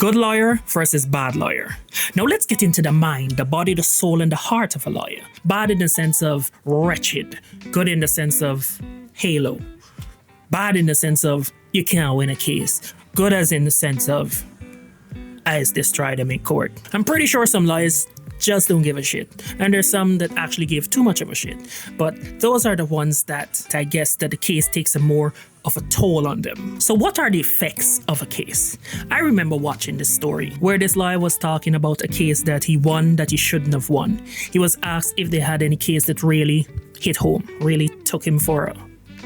Good lawyer versus bad lawyer. Now let's get into the mind, the body, the soul, and the heart of a lawyer. Bad in the sense of wretched. Good in the sense of halo. Bad in the sense of you can't win a case. Good as in the sense of as this tried them in court. I'm pretty sure some lawyers just don't give a shit. And there's some that actually give too much of a shit. But those are the ones that I guess that the case takes a more of a toll on them. So what are the effects of a case? I remember watching this story where this lawyer was talking about a case that he won that he shouldn't have won. He was asked if they had any case that really hit home, really took him for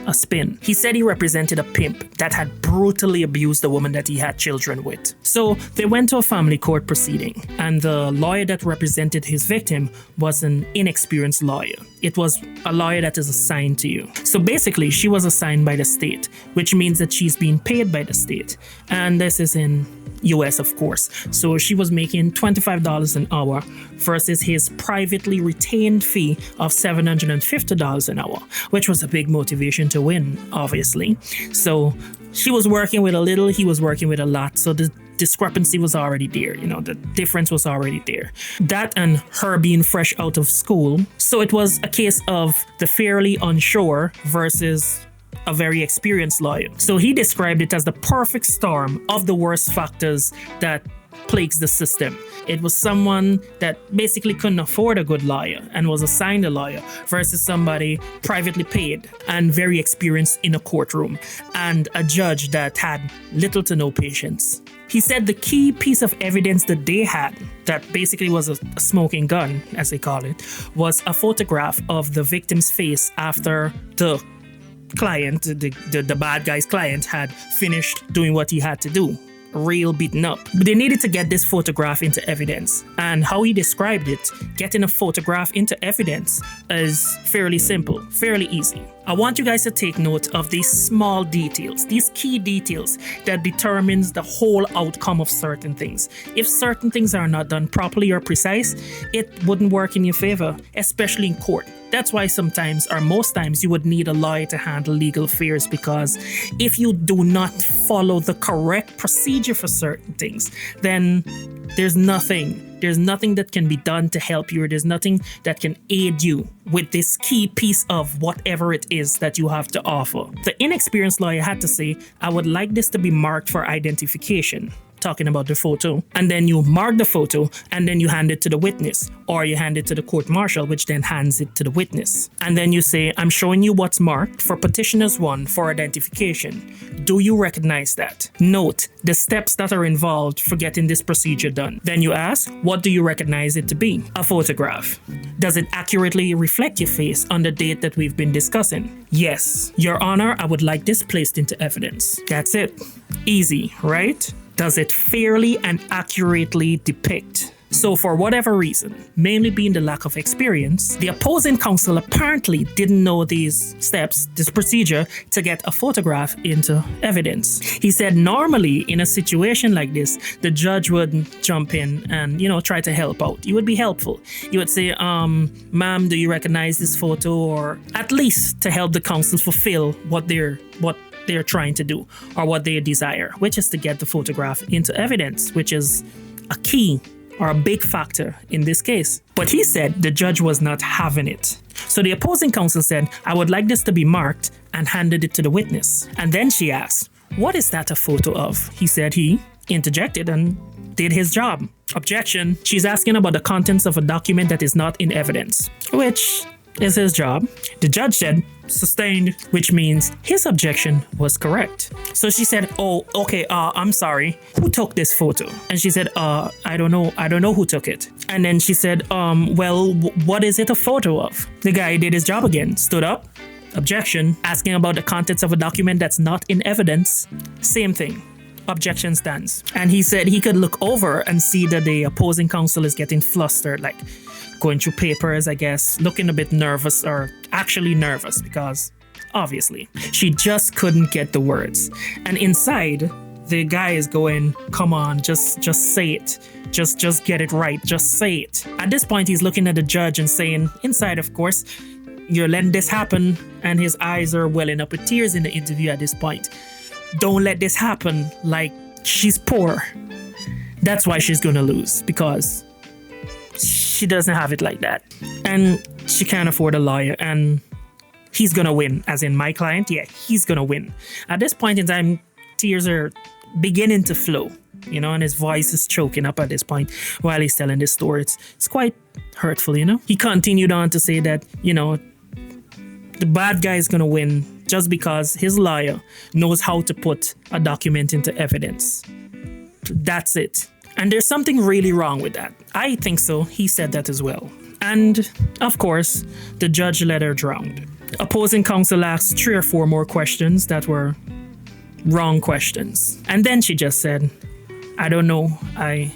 a spin. He said he represented a pimp that had brutally abused the woman that he had children with. So they went to a family court proceeding, and the lawyer that represented his victim was an inexperienced lawyer. It was a lawyer that is assigned to you. So basically, she was assigned by the state, which means that she's being paid by the state. And this is in US, of course. So she was making $25 an hour versus his privately retained fee of $750 an hour, which was a big motivation to win, obviously. So she was working with a little, he was working with a lot. So the discrepancy was already there, the difference was already there. That and her being fresh out of school. So it was a case of the fairly unsure versus a very experienced lawyer. So he described it as the perfect storm of the worst factors that plagues the system. It was someone that basically couldn't afford a good lawyer and was assigned a lawyer versus somebody privately paid and very experienced in a courtroom, and a judge that had little to no patience. He said the key piece of evidence that they had, that basically was a smoking gun, as they call it, was a photograph of the victim's face after the client, the bad guy's client, had finished doing what he had to do. Real beaten up. But they needed to get this photograph into evidence. And how he described it, getting a photograph into evidence is fairly simple, fairly easy. I want you guys to take note of these small details, these key details that determines the whole outcome of certain things. If certain things are not done properly or precise, it wouldn't work in your favor, especially in court. That's why sometimes, or most times, you would need a lawyer to handle legal affairs, because if you do not follow the correct procedure for certain things, then there's nothing that can be done to help you, or there's nothing that can aid you with this key piece of whatever it is that you have to offer. The inexperienced lawyer had to say, I would like this to be marked for identification. Talking about the photo, and then you mark the photo and then you hand it to the witness, or you hand it to the court marshal, which then hands it to the witness. And then you say, I'm showing you what's marked for petitioners 1 for identification. Do you recognize that? Note the steps that are involved for getting this procedure done. Then you ask, what do you recognize it to be? A photograph. Does it accurately reflect your face on the date that we've been discussing? Yes. Your Honor, I would like this placed into evidence. That's it. Easy, right? Does it fairly and accurately depict? So for whatever reason, mainly being the lack of experience, the opposing counsel apparently didn't know these steps, this procedure, to get a photograph into evidence. He said normally in a situation like this, the judge would jump in and, try to help out. You would be helpful. You would say, ma'am, do you recognize this photo? Or at least to help the counsel fulfill what they're trying to do, or what they desire, which is to get the photograph into evidence, which is a key or a big factor in this case. But he said the judge was not having it. So the opposing counsel said, I would like this to be marked, and handed it to the witness. And then she asked, what is that a photo of? He said he interjected and did his job. Objection. She's asking about the contents of a document that is not in evidence, which is his job. The judge said, sustained, which means his objection was correct. So she said, oh, okay, I'm sorry. Who took this photo? And she said, I don't know who took it. And then she said, well, what is it a photo of? The guy did his job again, stood up. Objection. Asking about the contents of a document that's not in evidence. Same thing. Objection stands. And he said he could look over and see that the opposing counsel is getting flustered, like going through papers, I guess, looking a bit nervous, or actually nervous, because obviously she just couldn't get the words. And inside, the guy is going, come on, just say it. Just get it right. Just say it. At this point, he's looking at the judge and saying, inside, of course, you're letting this happen. And his eyes are welling up with tears in the interview at this point. Don't let this happen. Like, she's poor. That's why she's gonna lose, because she doesn't have it like that. And she can't afford a lawyer, and he's gonna win. As in my client, yeah, he's gonna win. At this point in time, tears are beginning to flow, you know, and his voice is choking up at this point while he's telling this story. It's quite hurtful, you know. He continued on to say that, you know, the bad guy is gonna win just because his lawyer knows how to put a document into evidence. That's it. And there's something really wrong with that. I think so. He said that as well. And of course, the judge let her drown. Opposing counsel asked 3 or 4 more questions that were wrong questions. And then she just said, I don't know. I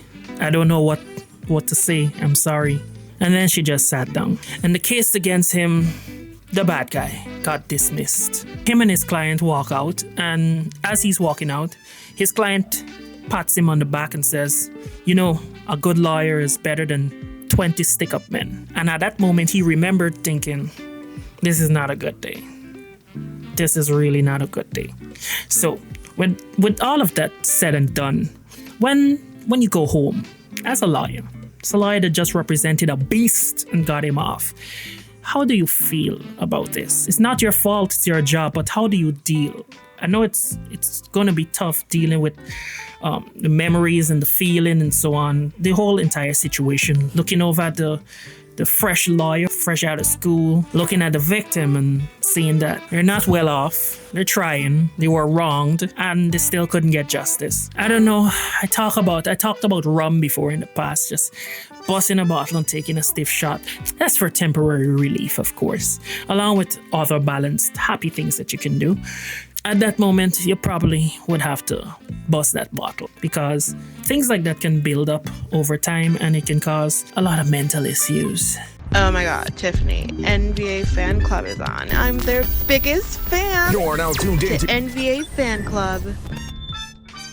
don't know what to say. I'm sorry. And then she just sat down. And the case against him, the bad guy, got dismissed. Him and his client walk out, and as he's walking out, his client pats him on the back and says, you know, a good lawyer is better than 20 stick-up men. And at that moment, he remembered thinking, this is not a good day. This is really not a good day. So, with all of that said and done, when you go home as a lawyer, it's a lawyer that just represented a beast and got him off. How do you feel about this? It's not your fault, it's your job, but how do you deal? I know it's going to be tough dealing with the memories and the feeling and so on, the whole entire situation, looking over at the fresh lawyer, fresh out of school, looking at the victim and seeing that they're not well off, they're trying, they were wronged, and they still couldn't get justice. I don't know, I talked about rum before in the past, just busting a bottle and taking a stiff shot. That's for temporary relief, of course, along with other balanced, happy things that you can do. At that moment, you probably would have to bust that bottle, because things like that can build up over time and it can cause a lot of mental issues. Oh my god, Tiffany, NVA fan club is on. I'm their biggest fan. You're now tuned in to NVA fan club.